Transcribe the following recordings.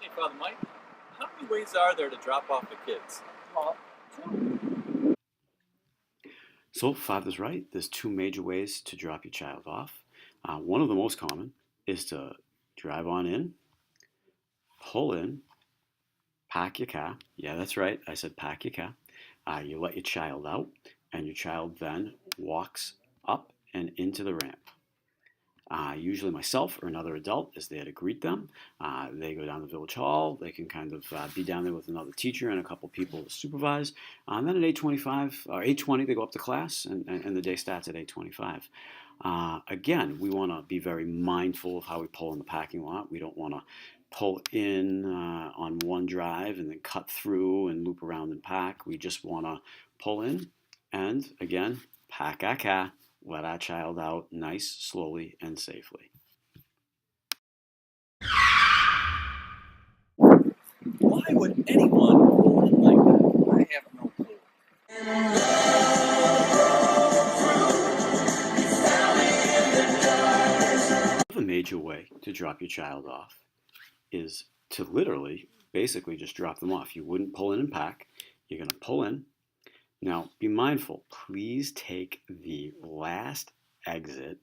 Hey, Father Mike, how many ways are there to drop off the kids? Well, So, Father's right. There's two major ways to drop your child off. One of the most common is to drive on in, pull in, park your car. Yeah, that's right. I said park your car. You let your child out, and your child then walks up and into the ramp. Usually, myself or another adult is there to greet them. They go down the village hall. They can kind of be down there with another teacher and a couple people to supervise. And then at 8:25 or 8:20, they go up to class, and the day starts at 8:25. Again, we want to be very mindful of how we pull in the parking lot. We don't want to pull in on one drive and then cut through and loop around and park. We just want to pull in and, again, park our car, let our child out nice, slowly, and safely. Why would anyone pull in like that? I have no clue. A major way to drop your child off is to literally, basically just drop them off. You wouldn't pull in and pack. You're going to pull in. Now, be mindful. Please take the last exit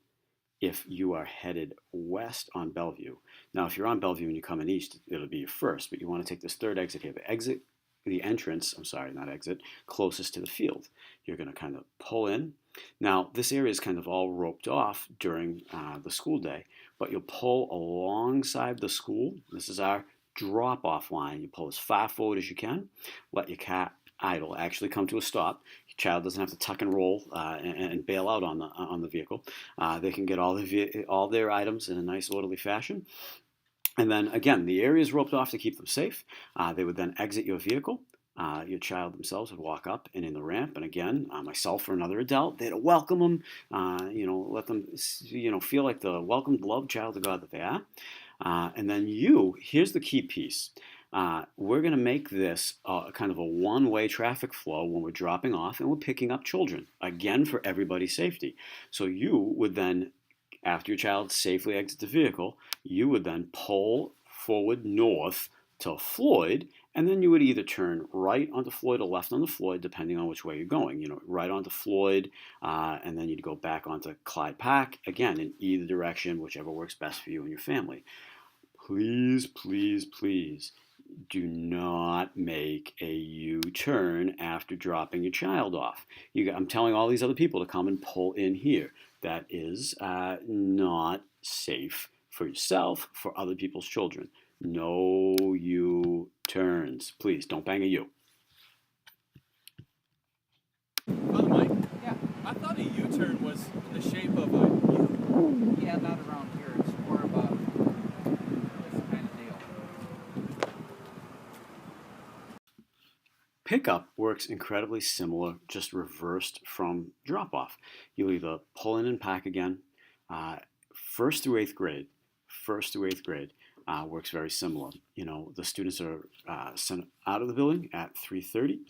if you are headed west on Bellevue. Now, if you're on Bellevue and you're coming east, it'll be your first, but you want to take this third exit here. The entrance, I'm sorry, not exit, closest to the field. You're going to kind of pull in. Now, this area is kind of all roped off during the school day, but you'll pull alongside the school. This is our drop-off line. You pull as far forward as you can. Let your car idle, actually come to a stop. Your child doesn't have to tuck and roll and bail out on the vehicle. They can get all their items in a nice orderly fashion. And then again, the area is roped off to keep them safe. They would then exit your vehicle. Your child themselves would walk up and in the ramp, and again, myself or another adult, they'd welcome them. Let them, feel like the welcomed, loved child of God that they are. And then here's the key piece. We're going to make this kind of a one-way traffic flow when we're dropping off and we're picking up children, again, for everybody's safety. So you would then, after your child safely exits the vehicle, you would then pull forward north to Floyd, and then you would either turn right onto Floyd or left onto Floyd, depending on which way you're going. Right onto Floyd, and then you'd go back onto Clyde Park, again, in either direction, whichever works best for you and your family. Please, please, please do not make a U-turn after dropping your child off. I'm telling all these other people to come and pull in here. That is not safe for yourself, for other people's children. No U-turns. Please, don't bang a U. Father Mike, Yeah, I thought a U-turn was in the shape of a U. yeah, not around here. It's more of a this kind of deal. Pickup works incredibly similar, just reversed from drop-off. You'll either pull in and pack again. First through eighth grade works very similar. The students are sent out of the building at 3:30.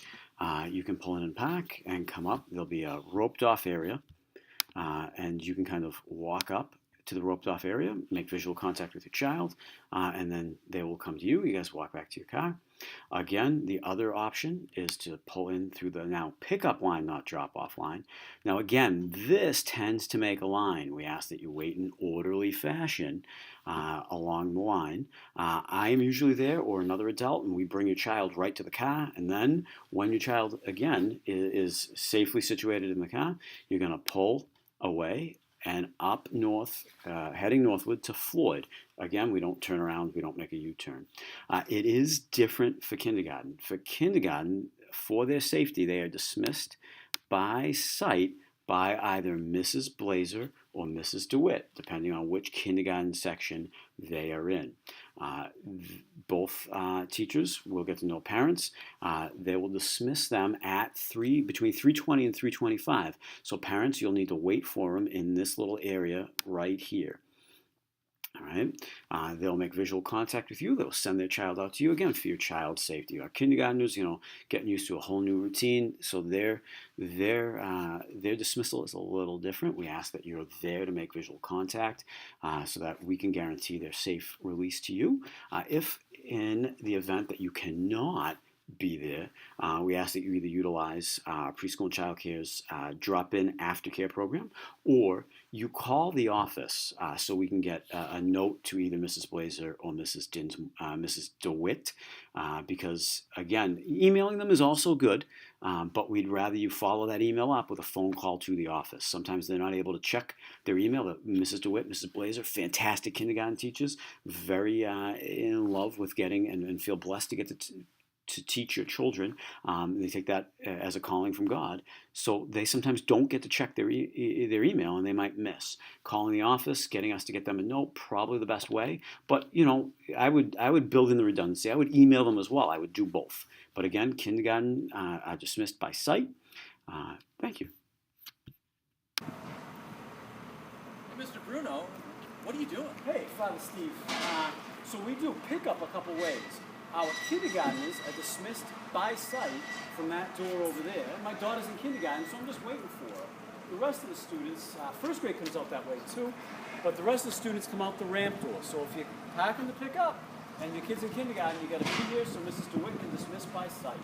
You can pull in and pack and come up. There'll be a roped-off area, and you can kind of walk up to the roped off area, make visual contact with your child, and then they will come to you. You guys walk back to your car. Again, the other option is to pull in through the now pickup line, not drop off line. Now, again, this tends to make a line. We ask that you wait in orderly fashion along the line. I am usually there or another adult, and we bring your child right to the car. And then when your child, again, is safely situated in the car, you're going to pull away and up north, heading northward to Floyd. Again, we don't turn around, we don't make a U-turn. It is different for kindergarten. For kindergarten, for their safety, they are dismissed by sight by either Mrs. Blazer or Mrs. DeWitt, depending on which kindergarten section they are in. Both teachers will get to know parents. They will dismiss them at between 3:20 and 3:25. So parents, you'll need to wait for them in this little area right here. All right. They'll make visual contact with you. They'll send their child out to you again for your child's safety. Our kindergartners, getting used to a whole new routine, so their dismissal is a little different. We ask that you're there to make visual contact so that we can guarantee their safe release to you. If in the event that you cannot be there, we ask that you either utilize Preschool and Child Care's drop-in aftercare program, or you call the office so we can get a note to either Mrs. Blazer or Mrs. DeWitt, because again, emailing them is also good, but we'd rather you follow that email up with a phone call to the office. Sometimes they're not able to check their email. Mrs. DeWitt, Mrs. Blazer, fantastic kindergarten teachers, very in love with getting and feel blessed to get to teach your children. They take that as a calling from God. So they sometimes don't get to check their email, and they might miss. Calling the office, getting us to get them a note, probably the best way. But I would build in the redundancy. I would email them as well. I would do both. But again, kindergarten are dismissed by site. Thank you. Hey, Mr. Bruno, what are you doing? Hey, Father Steve. So we do pickup a couple ways. Our kindergartners are dismissed by sight from that door over there. My daughter's in kindergarten, so I'm just waiting for her. The rest of the students, first grade comes out that way too, but the rest of the students come out the ramp door. So if you're packing to pick up and your kid's in kindergarten, you got to be here so Mrs. DeWitt can dismiss by sight.